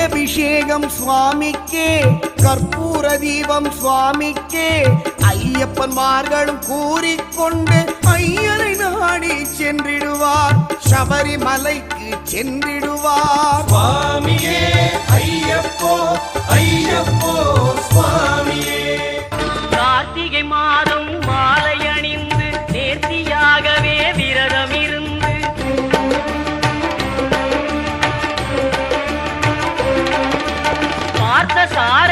அபிஷேகம் சுவாமிக்கே, கற்பூர தீபம் சுவாமிக்கே, ஐயப்பன்மார்களும் கூறிக்கொண்டு ஐயரை நாடி சென்றிடுவார், சபரிமலைக்கு சென்றிடுவார். சுவாமியே ஐயப்போ ஐயப்போ சுவாமியே. கார்த்திகை மாதம் மாலை அணிந்து நேர்த்தியாகவே விரதம் இருந்து பார்த்த சார